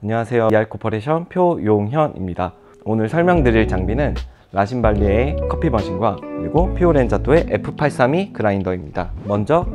안녕하세요. ER코퍼레이션 표용현입니다. 오늘 설명드릴 장비는 라신발리의 커피 머신과 그리고 피오렌자토의 F832 그라인더입니다. 먼저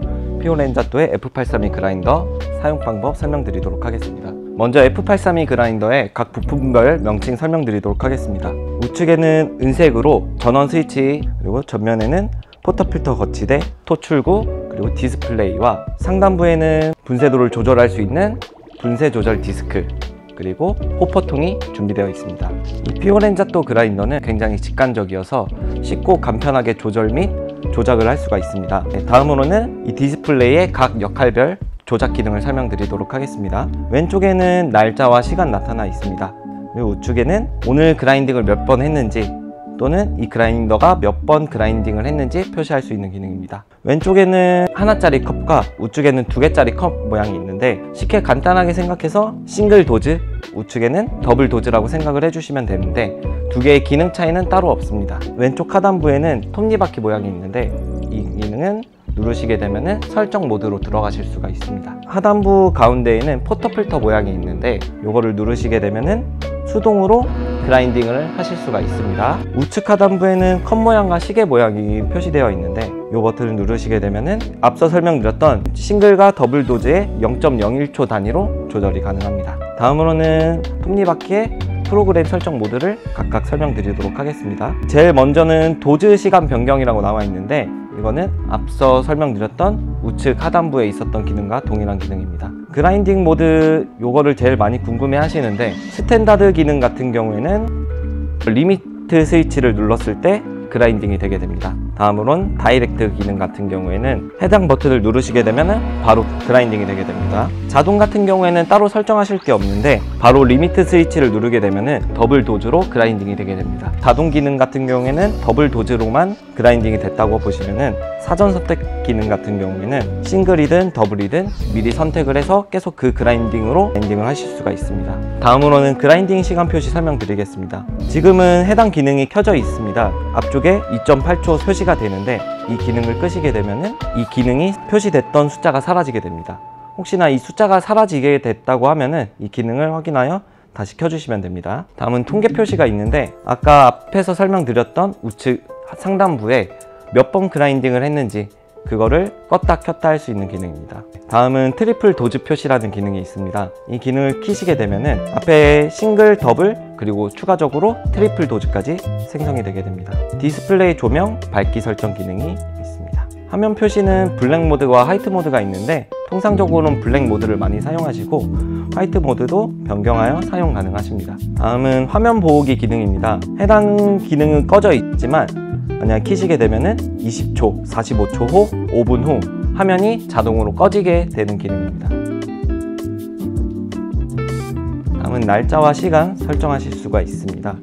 피오렌자토의 F832 그라인더 사용 방법 설명드리도록 하겠습니다. 먼저 F832 그라인더의 각 부품별 명칭 설명드리도록 하겠습니다. 우측에는 은색으로 전원 스위치, 그리고 전면에는 포터필터 거치대, 토출구, 그리고 디스플레이와 상단부에는 분쇄도를 조절할 수 있는 분쇄 조절 디스크, 그리고 호퍼통이 준비되어 있습니다. 이 피오렌자토 그라인더는 굉장히 직관적이어서 쉽고 간편하게 조절 및 조작을 할 수가 있습니다. 다음으로는 이 디스플레이의 각 역할별 조작 기능을 설명드리도록 하겠습니다. 왼쪽에는 날짜와 시간 나타나 있습니다. 그리고 우측에는 오늘 그라인딩을 몇 번 했는지 또는 이 그라인더가 몇 번 그라인딩을 했는지 표시할 수 있는 기능입니다. 왼쪽에는 하나짜리 컵과 우측에는 2개짜리 컵 모양이 있는데, 쉽게 간단하게 생각해서 싱글 도즈, 우측에는 더블 도즈라고 생각을 해주시면 되는데, 두 개의 기능 차이는 따로 없습니다. 왼쪽 하단부에는 톱니바퀴 모양이 있는데, 이 기능은 누르시게 되면 설정 모드로 들어가실 수가 있습니다. 하단부 가운데에는 포터필터 모양이 있는데, 이거를 누르시게 되면 수동으로 그라인딩을 하실 수가 있습니다. 우측 하단부에는 컵 모양과 시계 모양이 표시되어 있는데, 이 버튼을 누르시게 되면 앞서 설명드렸던 싱글과 더블 도즈의 0.01초 단위로 조절이 가능합니다. 다음으로는 톱니바퀴의 프로그램 설정 모드를 각각 설명드리도록 하겠습니다. 제일 먼저는 도즈 시간 변경이라고 나와 있는데, 이거는 앞서 설명드렸던 우측 하단부에 있었던 기능과 동일한 기능입니다. 그라인딩 모드, 요거를 제일 많이 궁금해 하시는데, 스탠다드 기능 같은 경우에는 리미트 스위치를 눌렀을 때 그라인딩이 되게 됩니다. 다음으론 다이렉트 기능 같은 경우에는 해당 버튼을 누르시게 되면 바로 그라인딩이 되게 됩니다. 자동 같은 경우에는 따로 설정하실 게 없는데, 바로 리미트 스위치를 누르게 되면 더블 도즈로 그라인딩이 되게 됩니다. 자동 기능 같은 경우에는 더블 도즈로만 그라인딩이 됐다고 보시면은, 사전 선택 기능 같은 경우에는 싱글이든 더블이든 미리 선택을 해서 계속 그 그라인딩으로 그라인딩을 하실 수가 있습니다. 다음으로는 그라인딩 시간 표시 설명드리겠습니다. 지금은 해당 기능이 켜져 있습니다. 앞쪽에 2.8초 표시가 되는데, 이 기능을 끄시게 되면은 이 기능이 표시됐던 숫자가 사라지게 됩니다. 혹시나 이 숫자가 사라지게 됐다고 하면은 이 기능을 확인하여 다시 켜주시면 됩니다. 다음은 통계 표시가 있는데, 아까 앞에서 설명드렸던 우측 상단부에 몇 번 그라인딩을 했는지 그거를 껐다 켰다 할 수 있는 기능입니다. 다음은 트리플 도즈 표시라는 기능이 있습니다. 이 기능을 키시게 되면은 앞에 싱글, 더블, 그리고 추가적으로 트리플 도즈까지 생성이 되게 됩니다. 디스플레이 조명, 밝기 설정 기능이 있습니다. 화면 표시는 블랙 모드와 화이트 모드가 있는데, 통상적으로는 블랙 모드를 많이 사용하시고 화이트 모드도 변경하여 사용 가능하십니다. 다음은 화면 보호기 기능입니다. 해당 기능은 꺼져 있지만 만약 키시게 되면은 20초, 45초 후, 5분 후 화면이 자동으로 꺼지게 되는 기능입니다. 다음은 날짜와 시간 설정하실 수가 있습니다.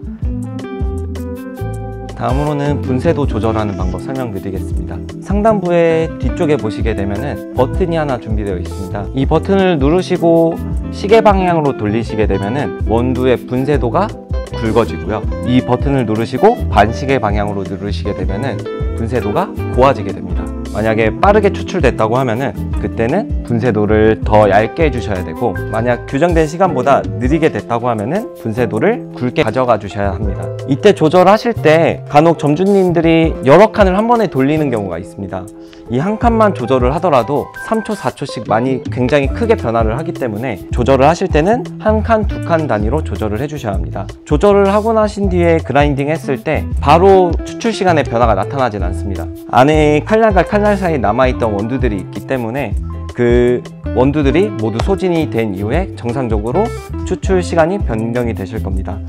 다음으로는 분쇄도 조절하는 방법 설명드리겠습니다. 상단부의 뒤쪽에 보시게 되면은 버튼이 하나 준비되어 있습니다. 이 버튼을 누르시고 시계 방향으로 돌리시게 되면은 원두의 분쇄도가 굵어지고요. 이 버튼을 누르시고 반시계 방향으로 누르시게 되면은 분쇄도가 고와지게 됩니다. 만약에 빠르게 추출됐다고 하면은 그때는 분쇄도를 더 얇게 해주셔야 되고, 만약 규정된 시간보다 느리게 됐다고 하면은 분쇄도를 굵게 가져가 주셔야 합니다. 이때 조절하실 때 간혹 점주님들이 여러 칸을 한 번에 돌리는 경우가 있습니다. 이 한 칸만 조절을 하더라도 3초, 4초씩 굉장히 크게 변화를 하기 때문에 조절을 하실 때는 한 칸, 2칸 단위로 조절을 해주셔야 합니다. 조절을 하고 나신 뒤에 그라인딩 했을 때 바로 추출 시간에 변화가 나타나진 않습니다. 안에 칼날과 칼날 사이에 남아있던 원두들이 있기 때문에 그 원두들이 모두 소진이 된 이후에 정상적으로 추출 시간이 변경이 되실 겁니다.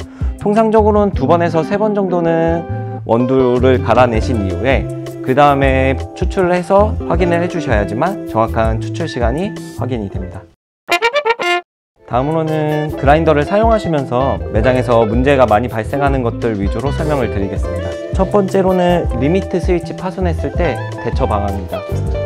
통상적으로는 2번에서 3번 정도는 원두를 갈아내신 이후에 그 다음에 추출을 해서 확인을 해주셔야지만 정확한 추출 시간이 확인이 됩니다. 다음으로는 그라인더를 사용하시면서 매장에서 문제가 많이 발생하는 것들 위주로 설명을 드리겠습니다. 첫 번째로는 리미트 스위치 파손했을 때 대처 방안입니다.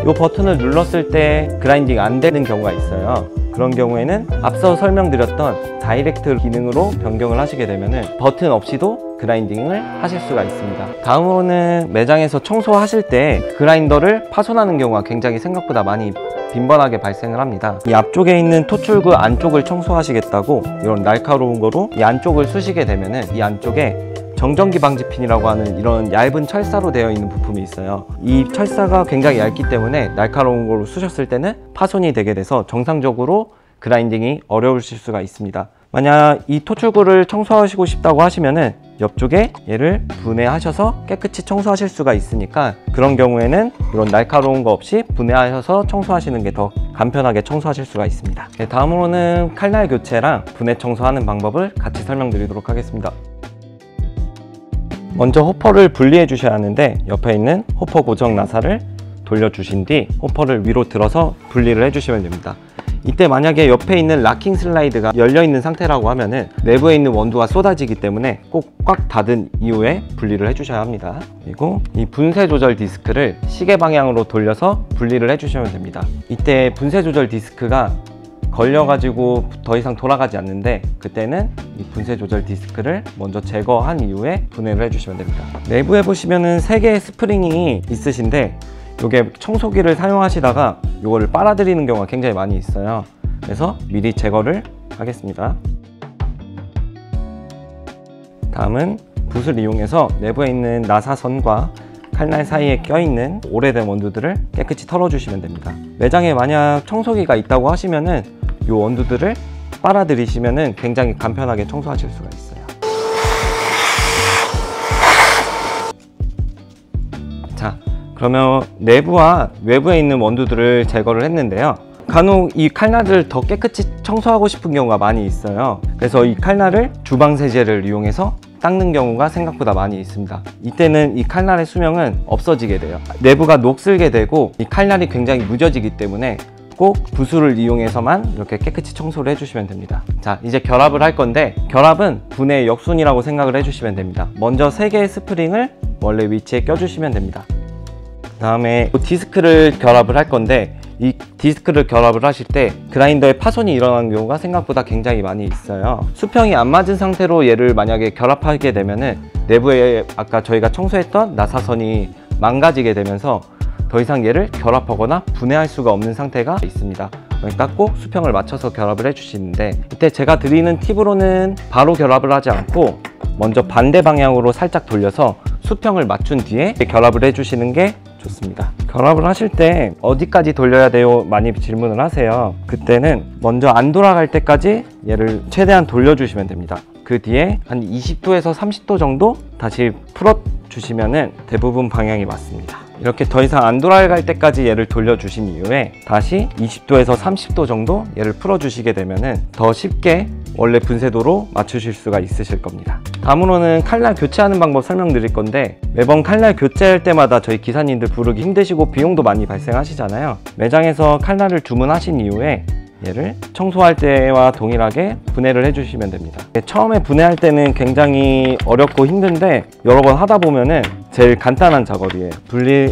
이 버튼을 눌렀을 때 그라인딩 안 되는 경우가 있어요. 그런 경우에는 앞서 설명드렸던 다이렉트 기능으로 변경을 하시게 되면 버튼 없이도 그라인딩을 하실 수가 있습니다. 다음으로는 매장에서 청소하실 때 그라인더를 파손하는 경우가 굉장히 생각보다 많이 빈번하게 발생을 합니다. 이 앞쪽에 있는 토출구 안쪽을 청소하시겠다고 이런 날카로운 거로 이 안쪽을 쑤시게 되면은 이 안쪽에 정전기 방지핀이라고 하는 이런 얇은 철사로 되어 있는 부품이 있어요. 이 철사가 굉장히 얇기 때문에 날카로운 거로 쑤셨을 때는 파손이 되게 돼서 정상적으로 그라인딩이 어려우실 수가 있습니다. 만약 이 토출구를 청소하시고 싶다고 하시면은 옆쪽에 얘를 분해하셔서 깨끗이 청소하실 수가 있으니까 그런 경우에는 이런 날카로운 거 없이 분해하셔서 청소하시는 게 더 간편하게 청소하실 수가 있습니다. 네, 다음으로는 칼날 교체랑 분해 청소하는 방법을 같이 설명드리도록 하겠습니다. 먼저 호퍼를 분리해 주셔야 하는데 옆에 있는 호퍼 고정 나사를 돌려주신 뒤 호퍼를 위로 들어서 분리를 해주시면 됩니다. 이때 만약에 옆에 있는 락킹 슬라이드가 열려있는 상태라고 하면은 내부에 있는 원두가 쏟아지기 때문에 꼭 꽉 닫은 이후에 분리를 해주셔야 합니다. 그리고 이 분쇄 조절 디스크를 시계 방향으로 돌려서 분리를 해주시면 됩니다. 이때 분쇄 조절 디스크가 걸려가지고 더 이상 돌아가지 않는데 그때는 이 분쇄 조절 디스크를 먼저 제거한 이후에 분해를 해주시면 됩니다. 내부에 보시면은 3개의 스프링이 있으신데 이게 청소기를 사용하시다가 이거를 빨아들이는 경우가 굉장히 많이 있어요. 그래서 미리 제거를 하겠습니다. 다음은 붓을 이용해서 내부에 있는 나사선과 칼날 사이에 껴있는 오래된 원두들을 깨끗이 털어주시면 됩니다. 매장에 만약 청소기가 있다고 하시면은 이 원두들을 빨아들이시면은 굉장히 간편하게 청소하실 수가 있어요. 자, 그러면 내부와 외부에 있는 원두들을 제거를 했는데요. 간혹 이 칼날을 더 깨끗이 청소하고 싶은 경우가 많이 있어요. 그래서 이 칼날을 주방 세제를 이용해서 닦는 경우가 생각보다 많이 있습니다. 이때는 이 칼날의 수명은 없어지게 돼요. 내부가 녹슬게 되고 이 칼날이 굉장히 무뎌지기 때문에 꼭 붓을 이용해서만 이렇게 깨끗이 청소를 해주시면 됩니다. 자, 이제 결합을 할 건데 결합은 분해의 역순이라고 생각을 해주시면 됩니다. 먼저 3개의 스프링을 원래 위치에 껴주시면 됩니다. 그 다음에 디스크를 결합을 할 건데 이 디스크를 결합을 하실 때 그라인더에 파손이 일어나는 경우가 생각보다 굉장히 많이 있어요. 수평이 안 맞은 상태로 얘를 만약에 결합하게 되면은 내부에 아까 저희가 청소했던 나사선이 망가지게 되면서 더 이상 얘를 결합하거나 분해할 수가 없는 상태가 있습니다. 그러니까 꼭 수평을 맞춰서 결합을 해주시는데 이때 제가 드리는 팁으로는 바로 결합을 하지 않고 먼저 반대 방향으로 살짝 돌려서 수평을 맞춘 뒤에 결합을 해주시는 게 좋습니다. 결합을 하실 때 어디까지 돌려야 돼요? 많이 질문을 하세요. 그때는 먼저 안 돌아갈 때까지 얘를 최대한 돌려주시면 됩니다. 그 뒤에 한 20도에서 30도 정도 다시 풀어주시면 대부분 방향이 맞습니다. 이렇게 더 이상 안 돌아갈 때까지 얘를 돌려주신 이후에 다시 20도에서 30도 정도 얘를 풀어주시게 되면 더 쉽게 원래 분쇄도로 맞추실 수가 있으실 겁니다. 다음으로는 칼날 교체하는 방법 설명드릴 건데 매번 칼날 교체할 때마다 저희 기사님들 부르기 힘드시고 비용도 많이 발생하시잖아요. 매장에서 칼날을 주문하신 이후에 얘를 청소할 때와 동일하게 분해를 해주시면 됩니다. 처음에 분해할 때는 굉장히 어렵고 힘든데 여러 번 하다 보면은 제일 간단한 작업이에요.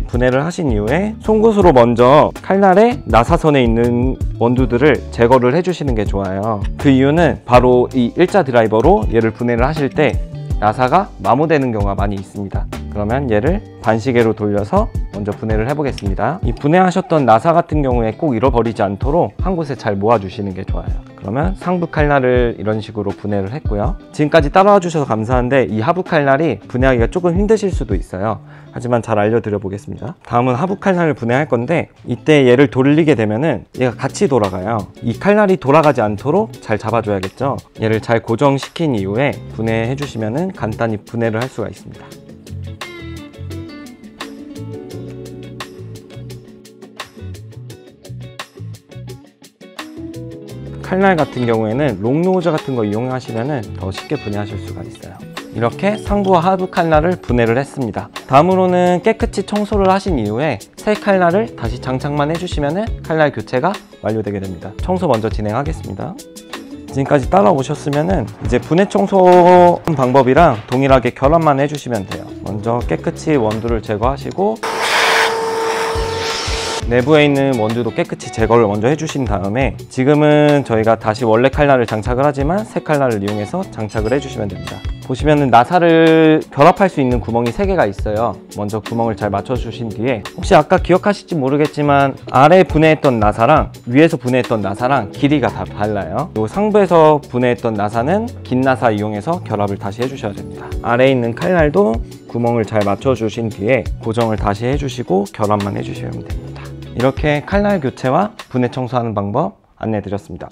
분해를 하신 이후에 송곳으로 먼저 칼날의 나사선에 있는 원두들을 제거를 해주시는 게 좋아요. 그 이유는 바로 이 일자 드라이버로 얘를 분해를 하실 때 나사가 마모되는 경우가 많이 있습니다. 그러면 얘를 반시계로 돌려서 먼저 분해를 해보겠습니다. 이 분해하셨던 나사 같은 경우에 꼭 잃어버리지 않도록 한 곳에 잘 모아주시는 게 좋아요. 그러면 상부 칼날을 이런 식으로 분해를 했고요. 지금까지 따라와 주셔서 감사한데 이 하부 칼날이 분해하기가 조금 힘드실 수도 있어요. 하지만 잘 알려드려 보겠습니다. 다음은 하부 칼날을 분해할 건데 이때 얘를 돌리게 되면은 얘가 같이 돌아가요. 이 칼날이 돌아가지 않도록 잘 잡아줘야겠죠. 얘를 잘 고정시킨 이후에 분해해 주시면은 간단히 분해를 할 수가 있습니다. 칼날 같은 경우에는 롱노즈 같은 거 이용하시면 더 쉽게 분해하실 수가 있어요. 이렇게 상부와 하부 칼날을 분해를 했습니다. 다음으로는 깨끗이 청소를 하신 이후에 새 칼날을 다시 장착만 해주시면 칼날 교체가 완료되게 됩니다. 청소 먼저 진행하겠습니다. 지금까지 따라오셨으면 이제 분해 청소 방법이랑 동일하게 결합만 해주시면 돼요. 먼저 깨끗이 원두를 제거하시고 내부에 있는 원두도 깨끗이 제거를 먼저 해주신 다음에 지금은 저희가 다시 원래 칼날을 장착을 하지만 새 칼날을 이용해서 장착을 해주시면 됩니다. 보시면은 나사를 결합할 수 있는 구멍이 3개가 있어요. 먼저 구멍을 잘 맞춰주신 뒤에 혹시 아까 기억하실지 모르겠지만 아래 분해했던 나사랑 위에서 분해했던 나사랑 길이가 다 달라요. 요 상부에서 분해했던 나사는 긴 나사 이용해서 결합을 다시 해주셔야 됩니다. 아래에 있는 칼날도 구멍을 잘 맞춰주신 뒤에 고정을 다시 해주시고 결합만 해주시면 됩니다. 이렇게 칼날 교체와 분해 청소하는 방법 안내해드렸습니다.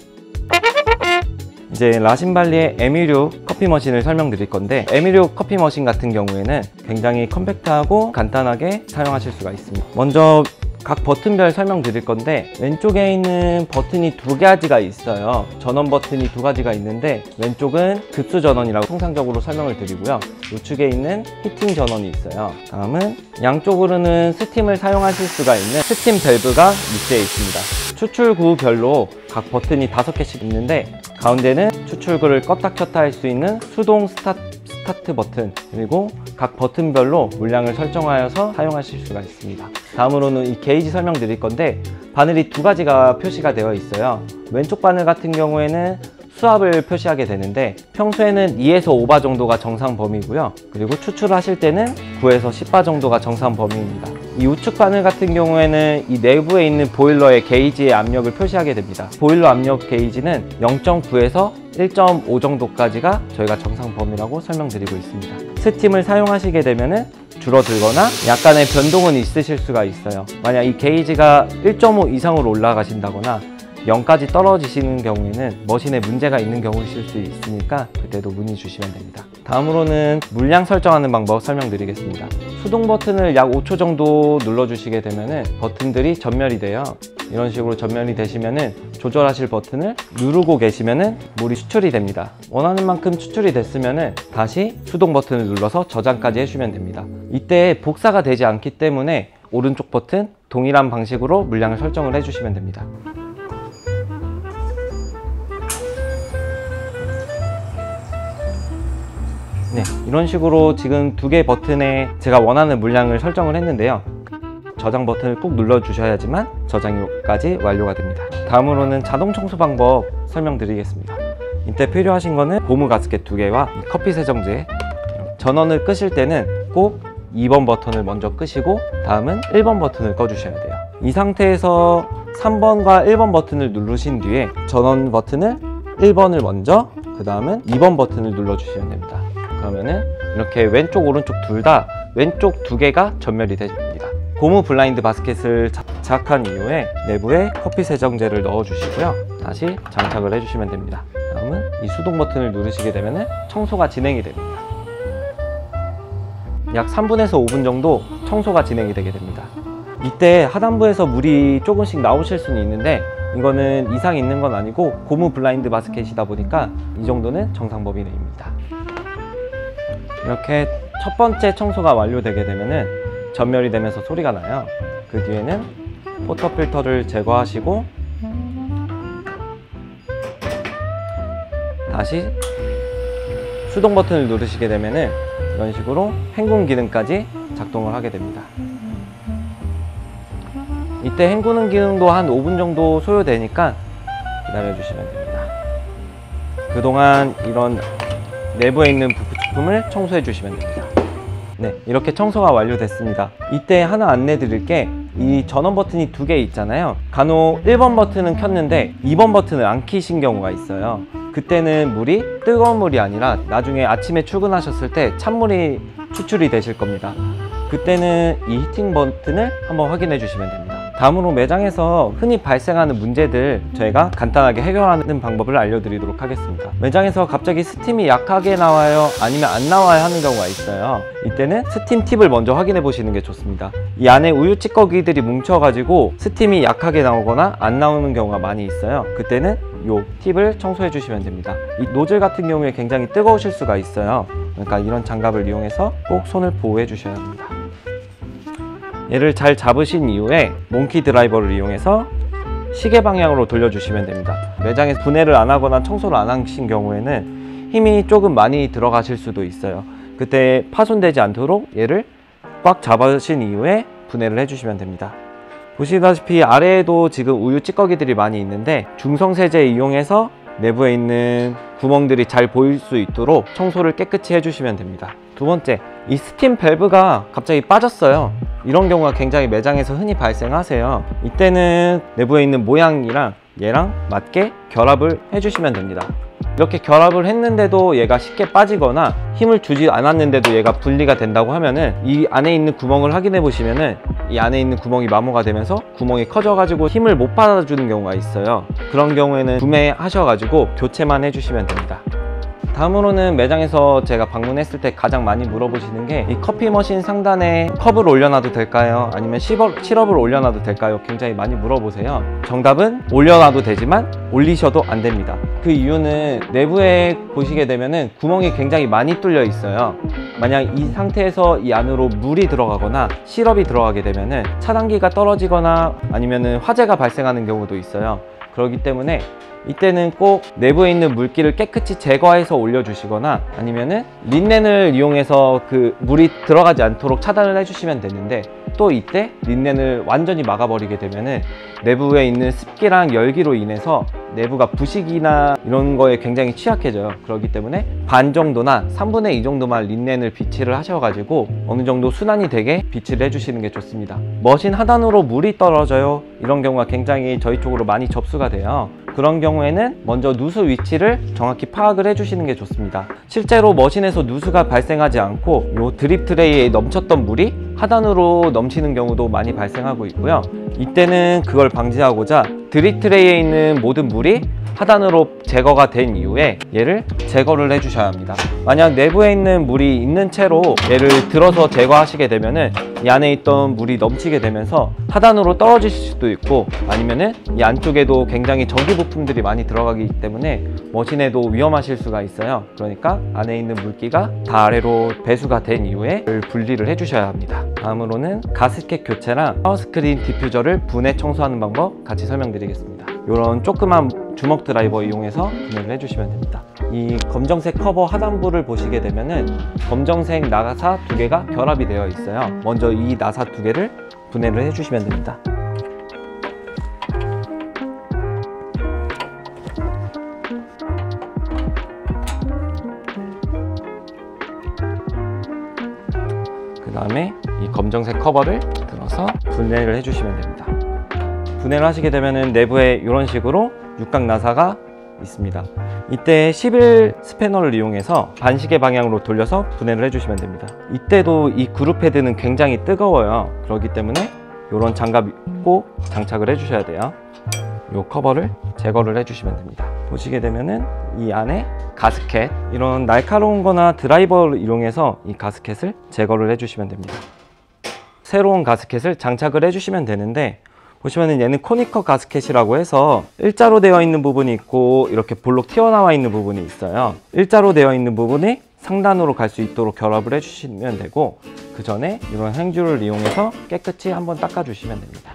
이제 라신발리의 에미류 커피 머신을 설명드릴 건데, 에미류 커피 머신 같은 경우에는 굉장히 컴팩트하고 간단하게 사용하실 수가 있습니다. 먼저 각 버튼별 설명드릴 건데, 왼쪽에 있는 버튼이 2가지가 있어요. 전원 버튼이 2가지가 있는데 왼쪽은 급수 전원이라고 통상적으로 설명을 드리고요, 우측에 있는 히팅 전원이 있어요. 다음은 양쪽으로는 스팀을 사용하실 수가 있는 스팀 밸브가 밑에 있습니다. 추출구별로 각 버튼이 5개씩 있는데, 가운데는 추출구를 껐다 켰다 할 수 있는 수동 스타트 버튼, 그리고 각 버튼별로 물량을 설정하여서 사용하실 수가 있습니다. 다음으로는 이 게이지 설명드릴 건데, 바늘이 2가지가 표시가 되어 있어요. 왼쪽 바늘 같은 경우에는 수압을 표시하게 되는데 평소에는 2에서 5바 정도가 정상 범위고요, 그리고 추출하실 때는 9에서 10바 정도가 정상 범위입니다. 이 우측 바늘 같은 경우에는 이 내부에 있는 보일러의 게이지의 압력을 표시하게 됩니다. 보일러 압력 게이지는 0.9에서 1.5 정도까지가 저희가 정상 범위라고 설명드리고 있습니다. 스팀을 사용하시게 되면은 줄어들거나 약간의 변동은 있으실 수가 있어요. 만약 이 게이지가 1.5 이상으로 올라가신다거나 0까지 떨어지시는 경우에는 머신에 문제가 있는 경우이실 수 있으니까 그때도 문의 주시면 됩니다. 다음으로는 물량 설정하는 방법 설명드리겠습니다. 수동 버튼을 약 5초 정도 눌러주시게 되면은 버튼들이 전멸이 돼요. 이런 식으로 전멸이 되시면은 조절하실 버튼을 누르고 계시면은 물이 추출이 됩니다. 원하는 만큼 추출이 됐으면은 다시 수동 버튼을 눌러서 저장까지 해주면 됩니다. 이때 복사가 되지 않기 때문에 오른쪽 버튼 동일한 방식으로 물량을 설정을 해주시면 됩니다. 네, 이런 식으로 지금 2개 버튼에 제가 원하는 물량을 설정을 했는데요, 저장 버튼을 꾹 눌러 주셔야지만 저장까지 완료가 됩니다. 다음으로는 자동 청소 방법 설명드리겠습니다. 이때 필요하신 거는 고무 가스켓 2개와 이 커피 세정제. 전원을 끄실 때는 꼭 2번 버튼을 먼저 끄시고 다음은 1번 버튼을 꺼 주셔야 돼요. 이 상태에서 3번과 1번 버튼을 누르신 뒤에 전원 버튼을 1번을 먼저, 그 다음은 2번 버튼을 눌러 주시면 됩니다. 그러면은 이렇게 왼쪽 오른쪽 둘 다 왼쪽 2개가 전멸이 됩니다. 고무 블라인드 바스켓을 장착한 이후에 내부에 커피 세정제를 넣어 주시고요, 다시 장착을 해 주시면 됩니다. 다음은 이 수동 버튼을 누르시게 되면은 청소가 진행이 됩니다. 약 3분에서 5분 정도 청소가 진행이 되게 됩니다. 이때 하단부에서 물이 조금씩 나오실 수는 있는데 이거는 이상 있는 건 아니고 고무 블라인드 바스켓이다 보니까 이 정도는 정상 범위 내입니다. 이렇게 첫 번째 청소가 완료되게 되면은 전멸이 되면서 소리가 나요. 그 뒤에는 포터 필터를 제거하시고 다시 수동 버튼을 누르시게 되면은 이런 식으로 헹군 기능까지 작동을 하게 됩니다. 이때 헹구는 기능도 한 5분 정도 소요되니까 기다려 주시면 됩니다. 그동안 이런 내부에 있는 부품을 청소해 주시면 됩니다. 네, 이렇게 청소가 완료됐습니다. 이때 하나 안내 드릴 게, 이 전원 버튼이 2개 있잖아요. 간혹 1번 버튼은 켰는데 2번 버튼을 안 켜신 경우가 있어요. 그때는 물이 뜨거운 물이 아니라 나중에 아침에 출근하셨을 때 찬물이 추출이 되실 겁니다. 그때는 이 히팅 버튼을 한번 확인해 주시면 됩니다. 다음으로 매장에서 흔히 발생하는 문제들 저희가 간단하게 해결하는 방법을 알려드리도록 하겠습니다. 매장에서 갑자기 스팀이 약하게 나와요, 아니면 안 나와야 하는 경우가 있어요. 이때는 스팀 팁을 먼저 확인해 보시는 게 좋습니다. 이 안에 우유 찌꺼기들이 뭉쳐 가지고 스팀이 약하게 나오거나 안 나오는 경우가 많이 있어요. 그때는 이 팁을 청소해 주시면 됩니다. 이 노즐 같은 경우에 굉장히 뜨거우실 수가 있어요. 그러니까 이런 장갑을 이용해서 꼭 손을 보호해 주셔야 합니다. 얘를 잘 잡으신 이후에 몽키 드라이버를 이용해서 시계 방향으로 돌려주시면 됩니다. 매장에서 분해를 안 하거나 청소를 안 하신 경우에는 힘이 조금 많이 들어가실 수도 있어요. 그때 파손되지 않도록 얘를 꽉 잡으신 이후에 분해를 해주시면 됩니다. 보시다시피 아래에도 지금 우유 찌꺼기들이 많이 있는데 중성세제 이용해서 내부에 있는 구멍들이 잘 보일 수 있도록 청소를 깨끗이 해주시면 됩니다. 두 번째, 이 스팀 밸브가 갑자기 빠졌어요. 이런 경우가 굉장히 매장에서 흔히 발생하세요. 이때는 내부에 있는 모양이랑 얘랑 맞게 결합을 해주시면 됩니다. 이렇게 결합을 했는데도 얘가 쉽게 빠지거나 힘을 주지 않았는데도 얘가 분리가 된다고 하면은 이 안에 있는 구멍을 확인해 보시면은 이 안에 있는 구멍이 마모가 되면서 구멍이 커져 가지고 힘을 못 받아주는 경우가 있어요. 그런 경우에는 구매하셔 가지고 교체만 해주시면 됩니다. 다음으로는 매장에서 제가 방문했을 때 가장 많이 물어보시는 게 이 커피 머신 상단에 컵을 올려놔도 될까요? 아니면 시럽을 올려놔도 될까요? 굉장히 많이 물어보세요. 정답은 올려놔도 되지만 올리셔도 안 됩니다. 그 이유는 내부에 보시게 되면은 구멍이 굉장히 많이 뚫려 있어요. 만약 이 상태에서 이 안으로 물이 들어가거나 시럽이 들어가게 되면은 차단기가 떨어지거나 아니면은 화재가 발생하는 경우도 있어요. 그렇기 때문에 이때는 꼭 내부에 있는 물기를 깨끗이 제거해서 올려주시거나 아니면은 린넨을 이용해서 그 물이 들어가지 않도록 차단을 해주시면 되는데, 또 이때 린넨을 완전히 막아버리게 되면은 내부에 있는 습기랑 열기로 인해서 내부가 부식이나 이런 거에 굉장히 취약해져요. 그렇기 때문에 반 정도나 3분의 2 정도만 린넨을 비치를 하셔가지고 어느 정도 순환이 되게 비치를 해주시는 게 좋습니다. 머신 하단으로 물이 떨어져요. 이런 경우가 굉장히 저희 쪽으로 많이 접수가 돼요. 그런 경우에는 먼저 누수 위치를 정확히 파악을 해주시는 게 좋습니다. 실제로 머신에서 누수가 발생하지 않고 이 드립 트레이에 넘쳤던 물이 하단으로 넘치는 경우도 많이 발생하고 있고요. 이때는 그걸 방지하고자 드립 트레이에 있는 모든 물이 하단으로 제거가 된 이후에 얘를 제거를 해주셔야 합니다. 만약 내부에 있는 물이 있는 채로 얘를 들어서 제거하시게 되면은 이 안에 있던 물이 넘치게 되면서 하단으로 떨어지실 수도 있고, 아니면은 이 안쪽에도 굉장히 전기 부품들이 많이 들어가기 때문에 머신에도 위험하실 수가 있어요. 그러니까 안에 있는 물기가 다 아래로 배수가 된 이후에 분리를 해주셔야 합니다. 다음으로는 가스켓 교체랑 샤워 스크린 디퓨저를 분해 청소하는 방법 같이 설명드리겠습니다. 이런 조그만 주먹 드라이버 이용해서 분해를 해주시면 됩니다. 이 검정색 커버 하단부를 보시게 되면은 검정색 나사 두 개가 결합이 되어 있어요. 먼저 이 나사 두 개를 분해를 해주시면 됩니다. 그 다음에 이 검정색 커버를 들어서 분해를 해주시면 됩니다. 분해를 하시게 되면은 내부에 이런 식으로 육각 나사가 있습니다. 이때 11 스패너를 이용해서 반시계 방향으로 돌려서 분해를 해주시면 됩니다. 이때도 이 그룹 패드는 굉장히 뜨거워요. 그렇기 때문에 이런 장갑 꼭 장착을 해주셔야 돼요. 이 커버를 제거를 해주시면 됩니다. 보시게 되면은 이 안에 가스켓, 이런 날카로운 거나 드라이버를 이용해서 이 가스켓을 제거를 해주시면 됩니다. 새로운 가스켓을 장착을 해주시면 되는데, 보시면은 얘는 코니커 가스켓이라고 해서 일자로 되어 있는 부분이 있고 이렇게 볼록 튀어나와 있는 부분이 있어요. 일자로 되어 있는 부분이 상단으로 갈 수 있도록 결합을 해주시면 되고, 그 전에 이런 행주를 이용해서 깨끗이 한번 닦아주시면 됩니다.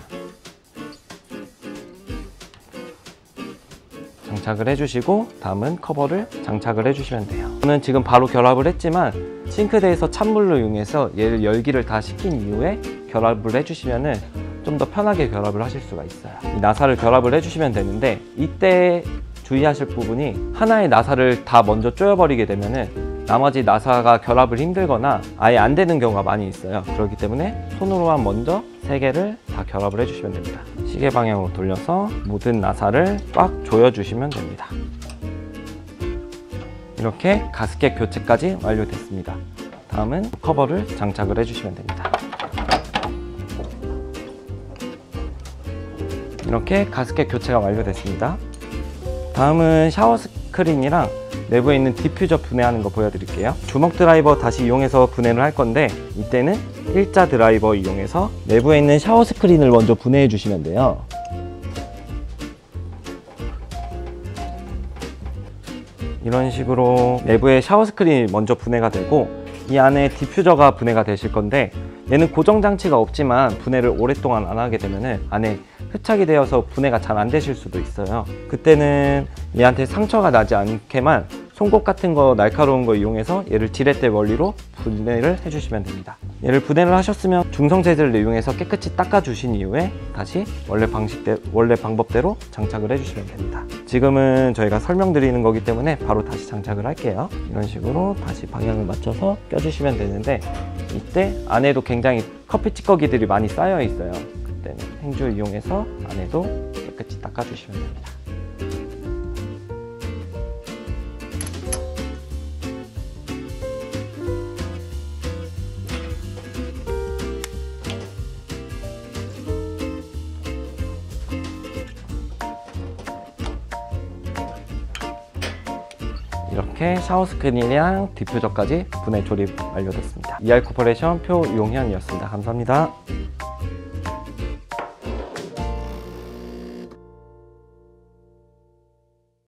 장착을 해주시고 다음은 커버를 장착을 해주시면 돼요. 저는 지금 바로 결합을 했지만 싱크대에서 찬물로 이용해서 얘를 열기를 다 식힌 이후에 결합을 해주시면은 좀 더 편하게 결합을 하실 수가 있어요. 이 나사를 결합을 해주시면 되는데, 이때 주의하실 부분이 하나의 나사를 다 먼저 조여버리게 되면은 나머지 나사가 결합을 힘들거나 아예 안 되는 경우가 많이 있어요. 그렇기 때문에 손으로만 먼저 3개를 다 결합을 해주시면 됩니다. 시계 방향으로 돌려서 모든 나사를 꽉 조여주시면 됩니다. 이렇게 가스켓 교체까지 완료됐습니다. 다음은 커버를 장착을 해주시면 됩니다. 이렇게 가스켓 교체가 완료됐습니다. 다음은 샤워 스크린이랑 내부에 있는 디퓨저 분해하는 거 보여드릴게요. 주먹 드라이버 다시 이용해서 분해를 할 건데, 이때는 일자 드라이버 이용해서 내부에 있는 샤워 스크린을 먼저 분해해 주시면 돼요. 이런 식으로 내부에 샤워 스크린이 먼저 분해가 되고, 이 안에 디퓨저가 분해가 되실 건데, 얘는 고정 장치가 없지만 분해를 오랫동안 안 하게 되면은 안에 흡착이 되어서 분해가 잘 안 되실 수도 있어요. 그때는 얘한테 상처가 나지 않게만 송곳 같은 거 날카로운 거 이용해서 얘를 지렛대 원리로 분해를 해주시면 됩니다. 얘를 분해를 하셨으면 중성 재질을 이용해서 깨끗이 닦아 주신 이후에 다시 원래 방법대로 장착을 해주시면 됩니다. 지금은 저희가 설명드리는 거기 때문에 바로 다시 장착을 할게요. 이런 식으로 다시 방향을 맞춰서 껴주시면 되는데, 이때 안에도 굉장히 커피 찌꺼기들이 많이 쌓여 있어요. 그때는 행주 이용해서 안에도 깨끗이 닦아 주시면 됩니다. 이렇게 샤워 스크린이랑 디퓨저까지 분해 조립 완료됐습니다. ER 코퍼레이션 표용현이었습니다. 감사합니다.